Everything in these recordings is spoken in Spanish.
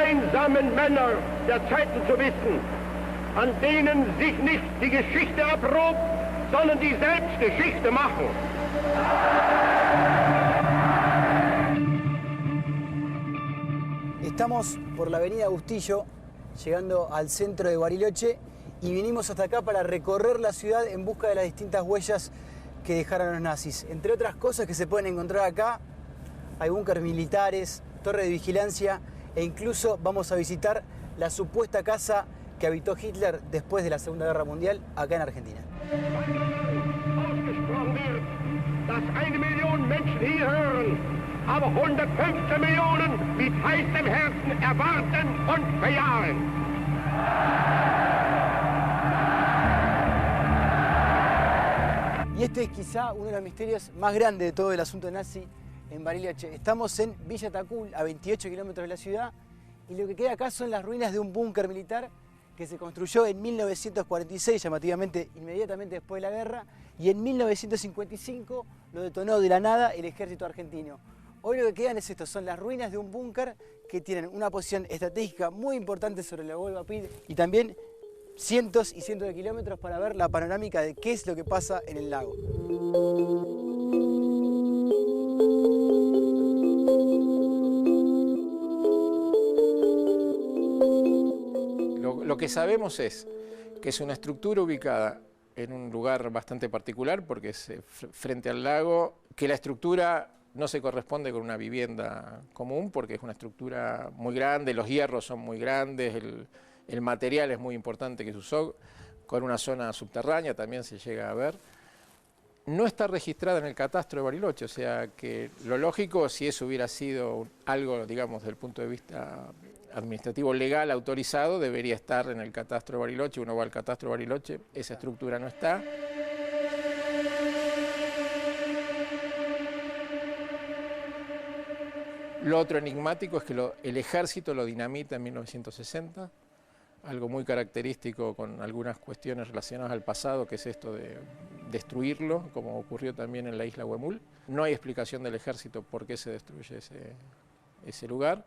einsamen Männer der Zeiten zu wissen, an denen sich nicht die Geschichte erprobt, sondern die selbst Geschichte machen. Estamos por la avenida Bustillo, llegando al centro de Bariloche, y vinimos hasta acá para recorrer la ciudad en busca de las distintas huellas que dejaron los nazis. Entre otras cosas que se pueden encontrar acá, hay búnkeres militares, torre de vigilancia, e incluso vamos a visitar la supuesta casa que habitó Hitler después de la Segunda Guerra Mundial acá en Argentina. Dass 1 Million Menschen hier hören, aber 115 Millionen mit heißem Herzen erwarten und bejahen. Y este es quizá uno de los misterios más grandes de todo el asunto nazi en Bariloche. Estamos en Villa Tacul, a 28 kilómetros de la ciudad, y lo que queda acá son las ruinas de un búnker militar que se construyó en 1946, llamativamente inmediatamente después de la guerra, y en 1955 lo detonó de la nada el ejército argentino. Hoy lo que quedan es esto, son las ruinas de un búnker que tienen una posición estratégica muy importante sobre la Golba Pid y también cientos y cientos de kilómetros para ver la panorámica de qué es lo que pasa en el lago. Lo que sabemos es que es una estructura ubicada en un lugar bastante particular, porque es frente al lago, que la estructura no se corresponde con una vivienda común, porque es una estructura muy grande, los hierros son muy grandes, el material es muy importante que se usó, con una zona subterránea también se llega a ver. No está registrada en el catastro de Bariloche, o sea que lo lógico, si eso hubiera sido algo, digamos, desde el punto de vista administrativo legal autorizado, debería estar en el catastro de Bariloche. Uno va al catastro de Bariloche, esa estructura no está. Lo otro enigmático es que el ejército lo dinamita en 1960, algo muy característico con algunas cuestiones relacionadas al pasado, que es esto de destruirlo, como ocurrió también en la isla Huemul. No hay explicación del ejército por qué se destruye ese lugar.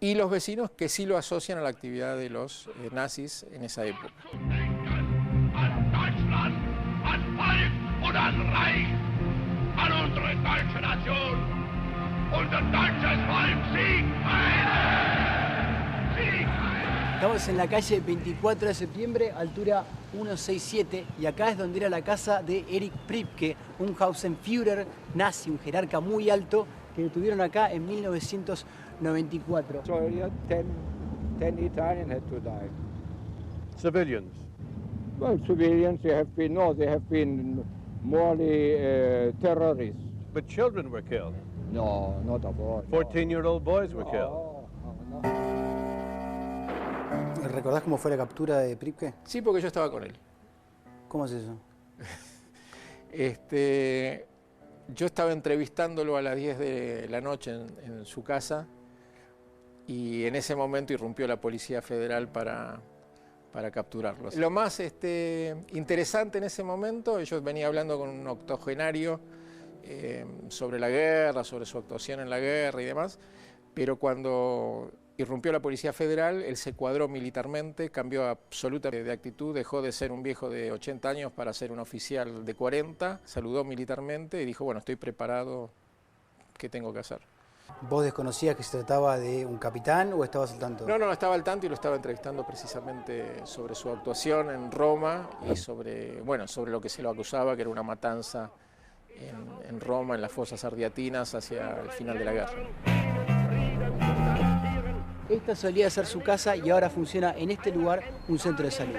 Y los vecinos que sí lo asocian a la actividad de los nazis en esa época. Estamos en la calle 24 de septiembre, altura 167, y acá es donde era la casa de Erich Priebke, un Hauptführer nazi, un jerarca muy alto, que detuvieron acá en 1994. So 10 Italians had to die. Civilians? Well, civilians, they have been morally terrorists. But children were killed. No, not at all. 14-year-old boys were killed. No. ¿Recordás cómo fue la captura de Priebke? Sí, porque yo estaba con él. ¿Cómo es eso? Yo estaba entrevistándolo a las 10 de la noche en su casa, y en ese momento irrumpió la Policía Federal para capturarlo. Lo más interesante en ese momento, yo venía hablando con un octogenario sobre la guerra, sobre su actuación en la guerra y demás, pero cuando irrumpió la Policía Federal, él se cuadró militarmente, cambió absolutamente de actitud, dejó de ser un viejo de 80 años para ser un oficial de 40, saludó militarmente y dijo, bueno, estoy preparado, ¿qué tengo que hacer? ¿Vos desconocías que se trataba de un capitán o estabas al tanto? No, estaba al tanto y lo estaba entrevistando precisamente sobre su actuación en Roma y sobre lo que se lo acusaba, que era una matanza en Roma, en las fosas ardiatinas, hacia el final de la guerra. Esta solía ser su casa y ahora funciona en este lugar un centro de salud.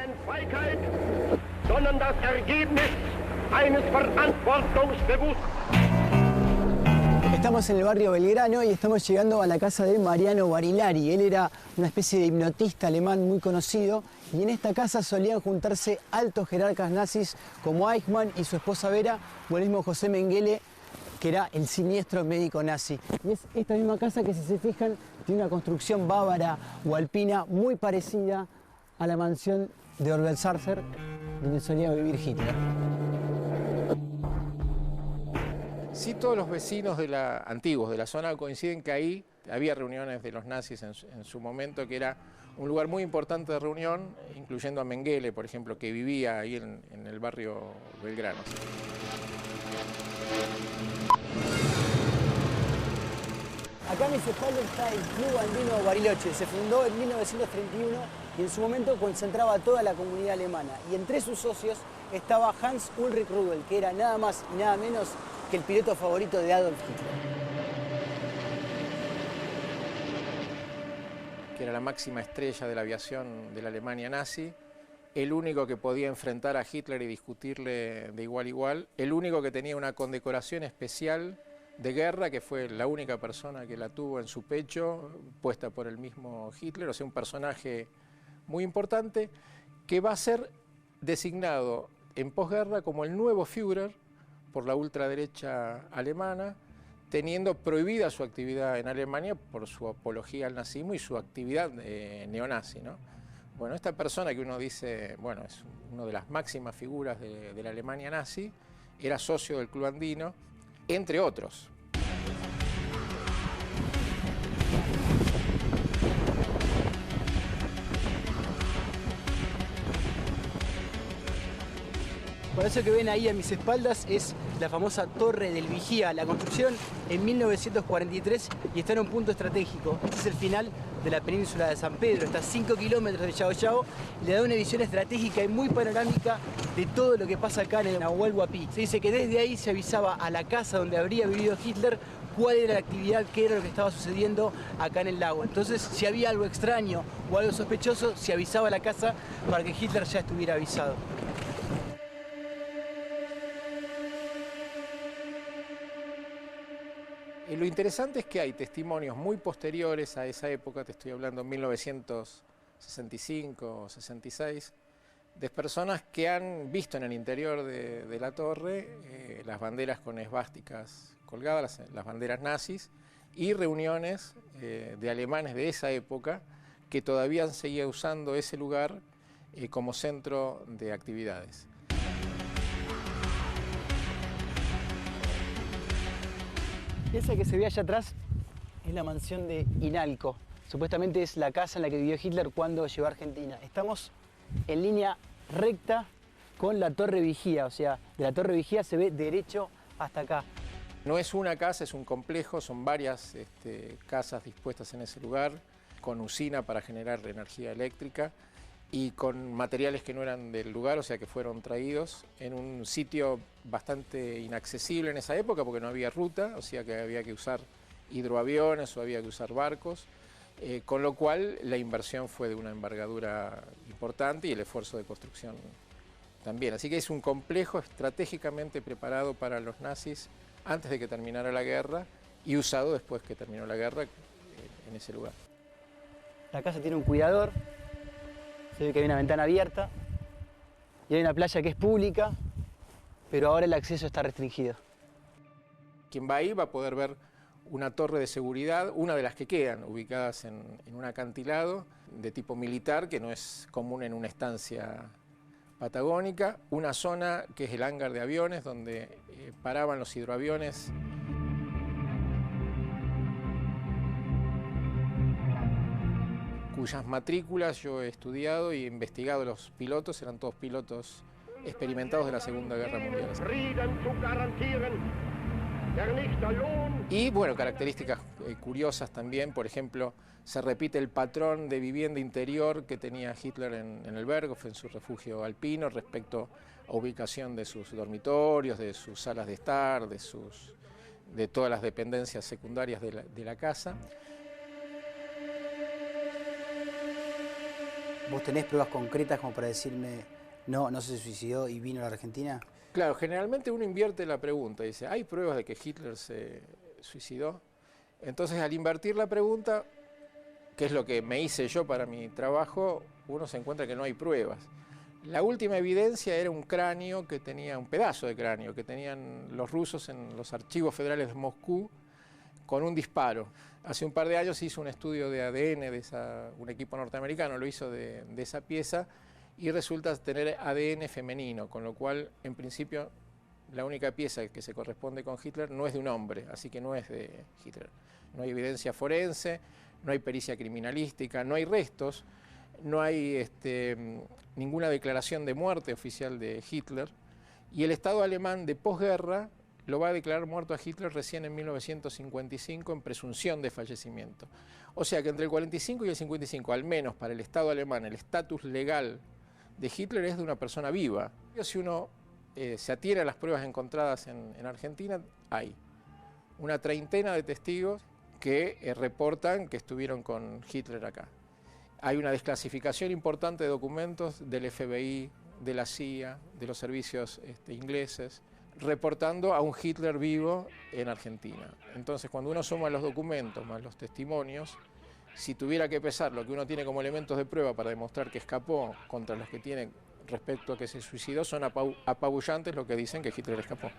Estamos en el barrio Belgrano y estamos llegando a la casa de Mariano Barilari. Él era una especie de hipnotista alemán muy conocido y en esta casa solían juntarse altos jerarcas nazis como Eichmann y su esposa Vera o el mismo José Mengele, que era el siniestro médico nazi. Y es esta misma casa que, si se fijan, tiene una construcción bávara o alpina muy parecida a la mansión de Obersalzberg, donde solía vivir Hitler. Sí, todos los vecinos antiguos de la zona coinciden que ahí Había reuniones de los nazis en su momento, que era un lugar muy importante de reunión, incluyendo a Mengele, por ejemplo, que vivía ahí en el barrio Belgrano. Acá a mis espaldas está el Club Andino Bariloche. Se fundó en 1931 y en su momento concentraba a toda la comunidad alemana. Y entre sus socios estaba Hans Ulrich Rudel, que era nada más y nada menos que el piloto favorito de Adolf Hitler. Que era la máxima estrella de la aviación de la Alemania nazi, el único que podía enfrentar a Hitler y discutirle de igual a igual, el único que tenía una condecoración especial de guerra, que fue la única persona que la tuvo en su pecho, puesta por el mismo Hitler, o sea, un personaje muy importante, que va a ser designado en posguerra como el nuevo Führer por la ultraderecha alemana, teniendo prohibida su actividad en Alemania por su apología al nazismo y su actividad neonazi, ¿no? Bueno, esta persona que uno dice, bueno, es una de las máximas figuras de la Alemania nazi, era socio del Club Andino, entre otros. Por eso que ven ahí a mis espaldas es la famosa Torre del Vigía, la construcción en 1943 y está en un punto estratégico. Este es el final de la península de San Pedro, está a 5 kilómetros de Yao Yao y le da una visión estratégica y muy panorámica de todo lo que pasa acá en el Nahuel Huapi. Se dice que desde ahí se avisaba a la casa donde habría vivido Hitler cuál era la actividad, qué era lo que estaba sucediendo acá en el lago. Entonces, si había algo extraño o algo sospechoso, se avisaba a la casa para que Hitler ya estuviera avisado. Lo interesante es que hay testimonios muy posteriores a esa época, te estoy hablando en 1965 o 66, de personas que han visto en el interior de la torre las banderas con esvásticas colgadas, las banderas nazis, y reuniones de alemanes de esa época que todavía han seguido usando ese lugar como centro de actividades. Esa que se ve allá atrás es la mansión de Inalco. Supuestamente es la casa en la que vivió Hitler cuando llegó a Argentina. Estamos en línea recta con la Torre Vigía, o sea, de la Torre Vigía se ve derecho hasta acá. No es una casa, es un complejo, son varias casas dispuestas en ese lugar, con usina para generar energía eléctrica y con materiales que no eran del lugar, o sea que fueron traídos en un sitio bastante inaccesible en esa época porque no había ruta, o sea que había que usar hidroaviones o había que usar barcos, con lo cual la inversión fue de una envergadura importante y el esfuerzo de construcción también. Así que es un complejo estratégicamente preparado para los nazis antes de que terminara la guerra y usado después que terminó la guerra en ese lugar. La casa tiene un cuidador. Se ve que hay una ventana abierta y hay una playa que es pública, pero ahora el acceso está restringido. Quien va ahí va a poder ver una torre de seguridad, una de las que quedan ubicadas en un acantilado de tipo militar, que no es común en una estancia patagónica, una zona que es el hangar de aviones, donde paraban los hidroaviones. Cuyas matrículas yo he estudiado y investigado los pilotos, eran todos pilotos experimentados de la Segunda Guerra Mundial. Y bueno, características curiosas también, por ejemplo, se repite el patrón de vivienda interior que tenía Hitler en el Berghof, en su refugio alpino, respecto a ubicación de sus dormitorios, de sus salas de estar, de todas las dependencias secundarias de la casa. ¿Vos tenés pruebas concretas como para decirme no se suicidó y vino a la Argentina? Claro, generalmente uno invierte la pregunta y dice, ¿hay pruebas de que Hitler se suicidó? Entonces, al invertir la pregunta, que es lo que me hice yo para mi trabajo, uno se encuentra que no hay pruebas. La última evidencia era un cráneo que tenía, un pedazo de cráneo que tenían los rusos en los archivos federales de Moscú con un disparo. Hace un par de años se hizo un estudio de ADN, un equipo norteamericano lo hizo de esa pieza y resulta tener ADN femenino, con lo cual en principio la única pieza que se corresponde con Hitler no es de un hombre, así que no es de Hitler. No hay evidencia forense, no hay pericia criminalística, no hay restos, no hay ninguna declaración de muerte oficial de Hitler, y el Estado alemán de posguerra lo va a declarar muerto a Hitler recién en 1955 en presunción de fallecimiento. O sea que entre el 45 y el 55, al menos para el Estado alemán, el estatus legal de Hitler es de una persona viva. Si uno se atiene a las pruebas encontradas en Argentina, hay una treintena de testigos que reportan que estuvieron con Hitler acá. Hay una desclasificación importante de documentos del FBI, de la CIA, de los servicios ingleses, reportando a un Hitler vivo en Argentina. Entonces, cuando uno suma los documentos más los testimonios, si tuviera que pesar lo que uno tiene como elementos de prueba para demostrar que escapó contra los que tienen respecto a que se suicidó, son apabullantes lo que dicen que Hitler escapó.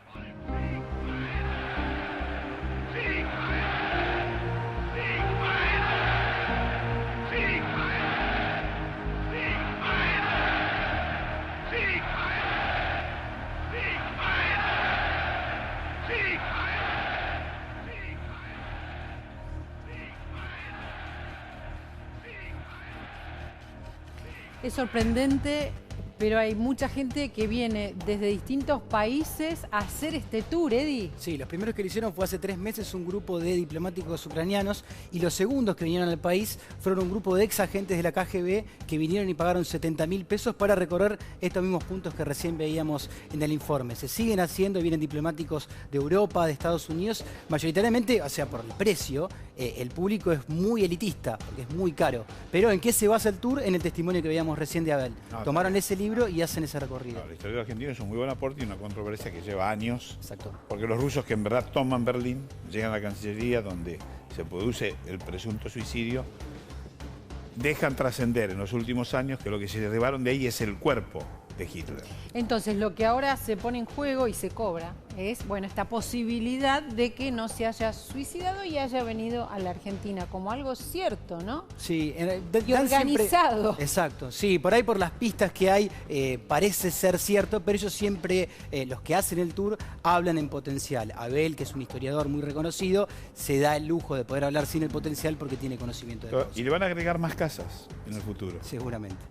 Es sorprendente, pero hay mucha gente que viene desde distintos países a hacer este tour, Eddie. Sí, los primeros que lo hicieron fue hace 3 meses un grupo de diplomáticos ucranianos y los segundos que vinieron al país fueron un grupo de ex agentes de la KGB que vinieron y pagaron 70.000 pesos para recorrer estos mismos puntos que recién veíamos en el informe. Se siguen haciendo, vienen diplomáticos de Europa, de Estados Unidos, mayoritariamente, o sea, por el precio, el público es muy elitista, porque es muy caro. Pero ¿en qué se basa el tour? En el testimonio que veíamos recién de Abel. Tomaron ese libro y hacen ese recorrido. La historia de Argentina es un muy buen aporte y una controversia que lleva años. Exacto. Porque los rusos que en verdad toman Berlín, llegan a la Cancillería donde se produce el presunto suicidio, dejan trascender en los últimos años que lo que se llevaron de ahí es el cuerpo de Hitler. Entonces, lo que ahora se pone en juego y se cobra es, bueno, esta posibilidad de que no se haya suicidado y haya venido a la Argentina como algo cierto, ¿no? Sí, y organizado. Exacto, sí, por ahí por las pistas que hay parece ser cierto, pero ellos siempre, los que hacen el tour, hablan en potencial. Abel, que es un historiador muy reconocido, se da el lujo de poder hablar sin el potencial porque tiene conocimiento de causa. Y le van a agregar más casas en el futuro. Seguramente.